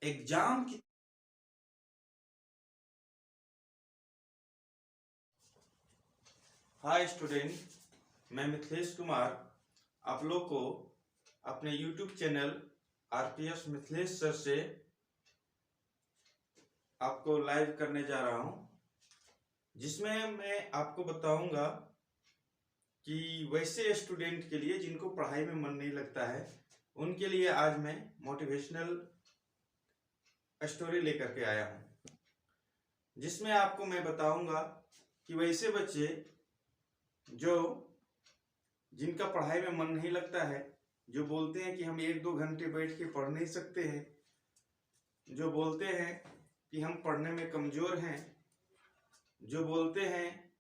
Exam की। Hi student, मैं मिथिलेश कुमार आप लोग को अपने YouTube channel RPS Mithilesh sir से आपको लाइव करने जा रहा हूं, जिसमें मैं आपको बताऊंगा कि वैसे स्टूडेंट के लिए जिनको पढ़ाई में मन नहीं लगता है, उनके लिए आज मैं मोटिवेशनल स्टोरी लेकर के आया हूं, जिसमें आपको मैं बताऊंगा कि वैसे बच्चे जिनका पढ़ाई में मन नहीं लगता है, जो बोलते हैं कि हम 1-2 घंटे बैठ के पढ़ नहीं सकते हैं, जो बोलते हैं कि हम पढ़ने में कमजोर हैं, जो बोलते हैं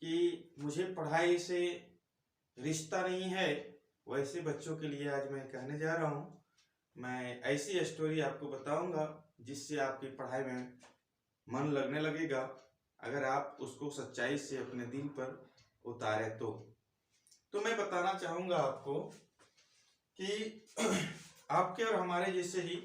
कि मुझे पढ़ाई से रिश्ता नहीं है, वैसे बच्चों के लिए आज मैं कहने जा रहा हूं। मैं ऐसी स्टोरी आपको बताऊंगा जिससे आपकी पढ़ाई में मन लगने लगेगा, अगर आप उसको सच्चाई से अपने दिल पर उतारे तो मैं बताना चाहूंगा आपको कि आपके और हमारे जैसे ही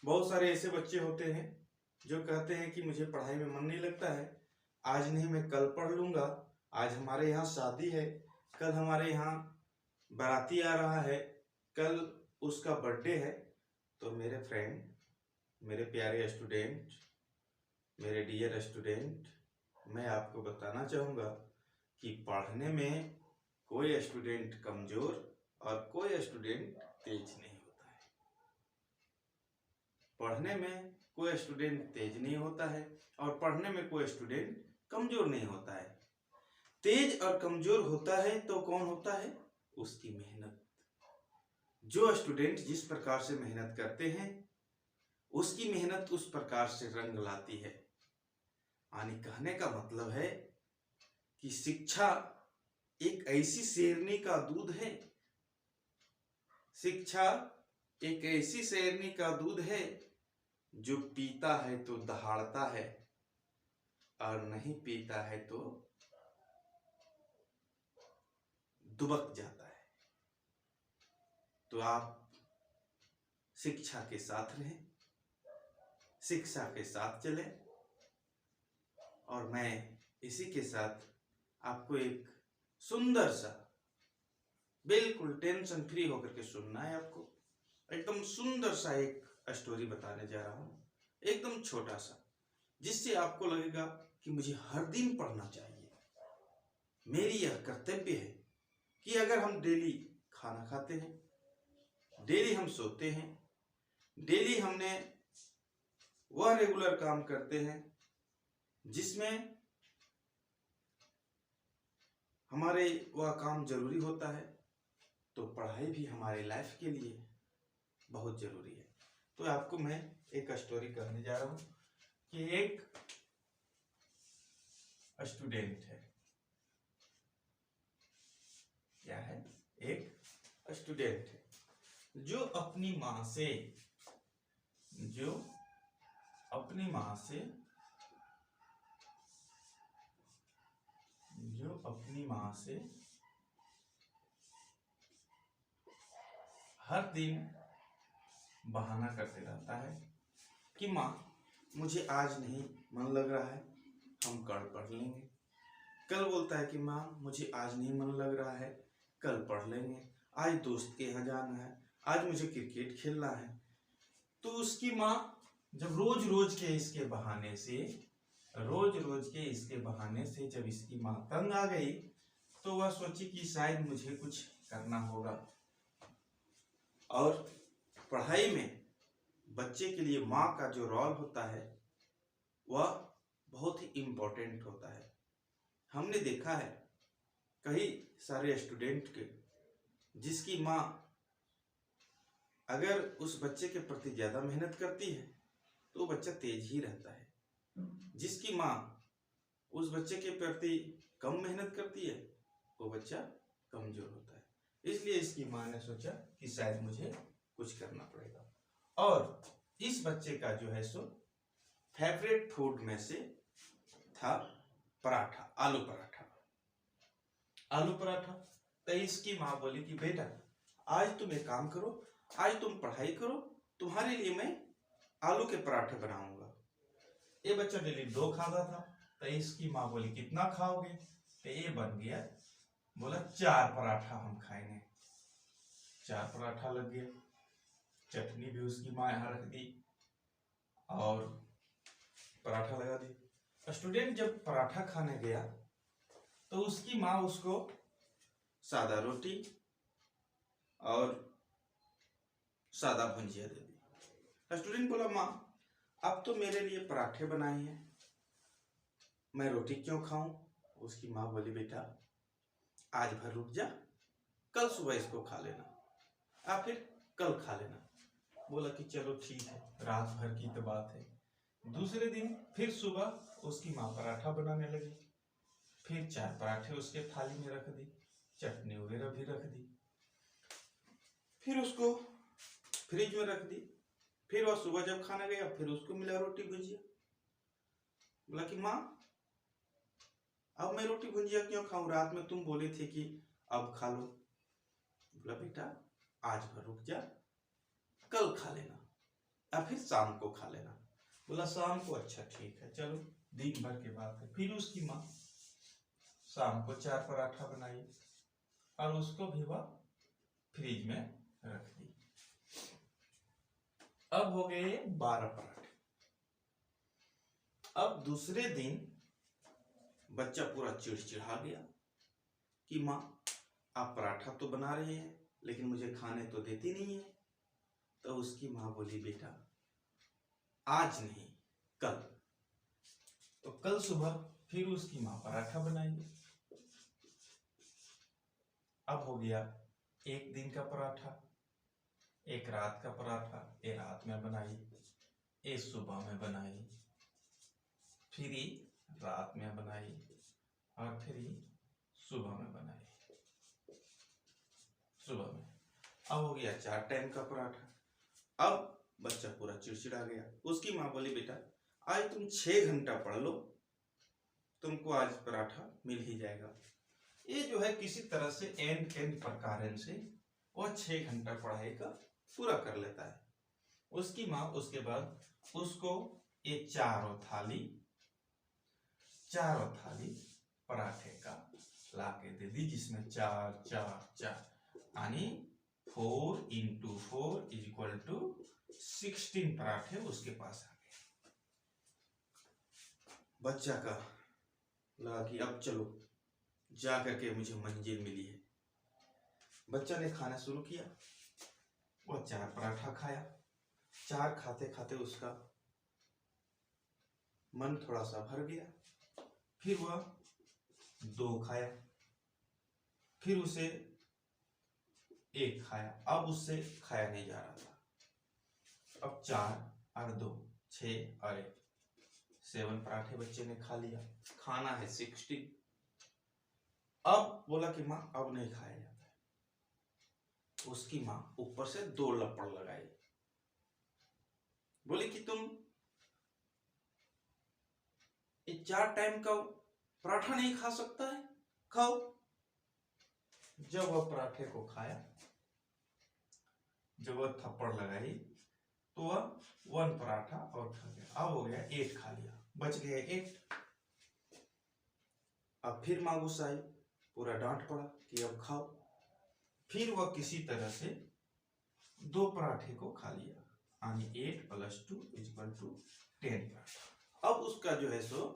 बहुत सारे ऐसे बच्चे होते हैं जो कहते हैं कि मुझे पढ़ाई में मन नहीं लगता है, आज नहीं मैं कल पढ़ लूंगा, आज हमारे यहाँ शादी है, कल हमारे यहाँ बाराती आ रहा है, कल उसका बर्थडे है। तो मेरे फ्रेंड, मेरे प्यारे स्टूडेंट, मेरे डियर स्टूडेंट, मैं आपको बताना चाहूँगा कि पढ़ने में कोई स्टूडेंट कमज़ोर और कोई स्टूडेंट तेज नहीं होता है। पढ़ने में कोई स्टूडेंट तेज नहीं होता है और पढ़ने में कोई स्टूडेंट कमज़ोर नहीं होता है। तेज और कमज़ोर होता है तो कौन होता है? उसकी मेहनत। जो स्टूडेंट जिस प्रकार से मेहनत करते हैं, उसकी मेहनत उस प्रकार से रंग लाती है। यानी कहने का मतलब है कि शिक्षा एक ऐसी शेरनी का दूध है, शिक्षा एक ऐसी शेरनी का दूध है जो पीता है तो दहाड़ता है और नहीं पीता है तो दुबक जाता है। तो आप शिक्षा के साथ रहें, शिक्षा के साथ चलें, और मैं इसी के साथ आपको एक सुंदर सा, बिल्कुल टेंशन फ्री होकर के सुनना है, आपको एकदम सुंदर सा एक स्टोरी बताने जा रहा हूँ, एकदम छोटा सा, जिससे आपको लगेगा कि मुझे हर दिन पढ़ना चाहिए। मेरी यह कर्तव्य है कि अगर हम डेली खाना खाते हैं, डेली हम सोते हैं, डेली हमने वह रेगुलर काम करते हैं जिसमें हमारे वह काम जरूरी होता है, तो पढ़ाई भी हमारे लाइफ के लिए बहुत जरूरी है। तो आपको मैं एक स्टोरी कहने जा रहा हूं कि एक स्टूडेंट है। क्या है? एक स्टूडेंट है जो अपनी माँ से हर दिन बहाना करते रहता है कि माँ मुझे आज नहीं मन लग रहा है, हम कल पढ़ लेंगे। कल बोलता है कि माँ मुझे आज नहीं मन लग रहा है, कल पढ़ लेंगे। आज दोस्त के यहाँ जाना है, आज मुझे क्रिकेट खेलना है। तो उसकी माँ जब रोज रोज के इसके बहाने से जब इसकी माँ तंग आ गई, तो वह सोची कि शायद मुझे कुछ करना होगा। और पढ़ाई में बच्चे के लिए माँ का जो रोल होता है वह बहुत ही इम्पोर्टेंट होता है। हमने देखा है कई सारे स्टूडेंट के जिसकी माँ अगर उस बच्चे के प्रति ज़्यादा मेहनत करती है तो बच्चा तेज ही रहता है, जिसकी माँ उस बच्चे के प्रति कम मेहनत करती है वो बच्चा कमजोर होता है। इसलिए इसकी माँ ने सोचा कि शायद मुझे कुछ करना पड़ेगा, और इस बच्चे का जो है सो फेवरेट फूड में से था पराठा, आलू पराठा। तो इसकी माँ बोली कि बेटा आज तुम एक काम करो, आज तुम पढ़ाई करो तुम्हारे लिए मैं आलू के पराठे बनाऊंगा। ये बच्चा डेली 2 खाता था, तो इसकी माँ बोली कितना खाओगे, तो ये बन गया, बोला 4 पराठा हम खाएंगे। 4 पराठा लग गया। चटनी भी उसकी माँ यहाँ रख दी और पराठा लगा दी। स्टूडेंट जब पराठा खाने गया तो उसकी माँ उसको सादा रोटी और सादा भुंजिया दे दी। स्टूडेंट बोला माँ अब तो मेरे लिए पराठे बनाए हैं, मैं रोटी क्यों खाऊं? उसकी माँ बोली बेटा आज भर रुक जा, कल सुबह इसको खा लेना, या फिर कल खा लेना। बोला कि चलो ठीक है, रात भर की तो बात है। दूसरे दिन फिर सुबह उसकी माँ पराठा बनाने लगी। फिर 4 पराठे उसके थाली में रख दी, चटनी वगैरह भी रख दी। फिर उसको फ्रिज में रख दी। फिर वह सुबह जब खाना गया फिर उसको मिला रोटी भुजिया। बोला कि माँ अब मैं रोटी भुजिया क्यों खाऊं, रात में तुम बोले थे कि अब खा लो। बोला बेटा आज भर रुक जा, कल खा लेना या फिर शाम को खा लेना। बोला शाम को, अच्छा ठीक है चलो, दिन भर के बात है। फिर उसकी माँ शाम को 4 पराठा बनाई और उसको भी वह फ्रिज में रख दी। अब हो गए 12 पराठे। अब दूसरे दिन बच्चा पूरा चिड़चिड़ा गया कि माँ आप पराठा तो बना रहे हैं लेकिन मुझे खाने तो देती नहीं है। तो उसकी माँ बोली बेटा आज नहीं कल। तो कल सुबह फिर उसकी माँ पराठा बनाई। अब हो गया एक दिन का पराठा, एक रात का पराठा। ये रात में बनाई, ये सुबह में बनाई, फिर ये रात में बनाई और फिर ये सुबह में बनाई। सुबह में अब हो गया 4 टाइम का पराठा। अब बच्चा पूरा चिड़चिड़ा गया। उसकी माँ बोली बेटा आज तुम 6 घंटा पढ़ लो, तुमको आज पराठा मिल ही जाएगा। ये जो है किसी तरह से एन प्रकार से वह 6 घंटा पढ़ाई का पूरा कर लेता है। उसकी माँ उसके बाद उसको ये चारों थाली पराठे का ला के दे दी, जिसमें 4 4 4 यानी 4 × 4 = 16 पराठे उसके पास आ गए। बच्चा का लगा कि अब चलो जा करके मुझे मंजिल मिली है। बच्चा ने खाना शुरू किया। वह 4 पराठा खाया। 4 खाते खाते उसका मन थोड़ा सा भर गया। फिर वह 2 खाया, फिर उसे 1 खाया। अब उससे खाया नहीं जा रहा था। अब 4 और 2 6 और 1 7 पराठे बच्चे ने खा लिया। खाना है 16। अब बोला कि माँ अब नहीं खाया जाता है। उसकी माँ ऊपर से 2 लपड़ लगाई, बोली कि तुम ये 4 टाइम का पराठा नहीं खा सकता है, खाओ। जब वह पराठे को खाया, जब वह थप्पड़ लगाई तो वह 1 पराठा और खा गया। अब हो गया 8 खा लिया, बच गए 8। अब फिर माँ गुस्सा आई, पूरा डांट पड़ा कि अब खाओ। फिर वह किसी तरह से 2 पराठे को खा लिया, यानी 8 + 2 = 10 पराठा। अब उसका जो है सो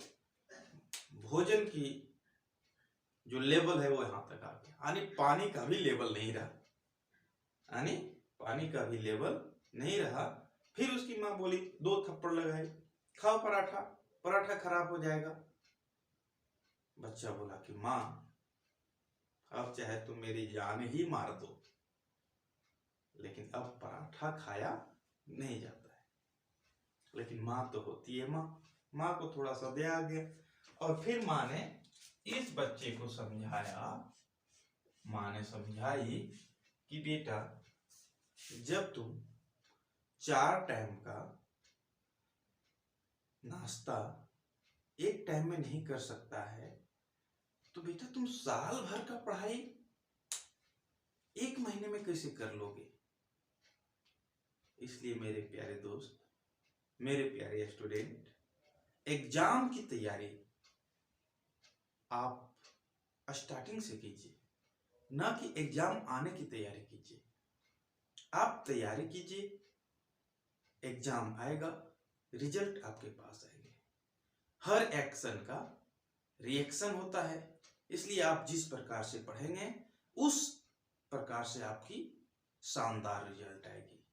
भोजन की जो लेवल है वो यहाँ तक आ गया, यानी पानी का भी लेवल नहीं रहा, यानी पानी का भी लेवल नहीं रहा। फिर उसकी माँ बोली 2 थप्पड़ लगाए, खाओ पराठा, पराठा खराब हो जाएगा। बच्चा बोला कि माँ अब चाहे तुम मेरी जान ही मार दो, लेकिन अब पराठा खाया नहीं जाता है। लेकिन माँ तो होती है माँ को थोड़ा सा दया आ गया। और फिर माँ ने इस बच्चे को समझाया, माँ ने समझाई कि बेटा जब तुम 4 टाइम का नाश्ता एक टाइम में नहीं कर सकता है, तो बेटा तुम साल भर का पढ़ाई 1 महीने में कैसे कर लोगे? इसलिए मेरे प्यारे दोस्त, मेरे प्यारे स्टूडेंट, एग्जाम की तैयारी आप स्टार्टिंग से कीजिए, ना कि एग्जाम आने की तैयारी कीजिए। आप तैयारी कीजिए, एग्जाम आएगा, रिजल्ट आपके पास आएंगे। हर एक्शन का रिएक्शन होता है, इसलिए आप जिस प्रकार से पढ़ेंगे उस प्रकार से आपकी शानदार रिजल्ट आएगी।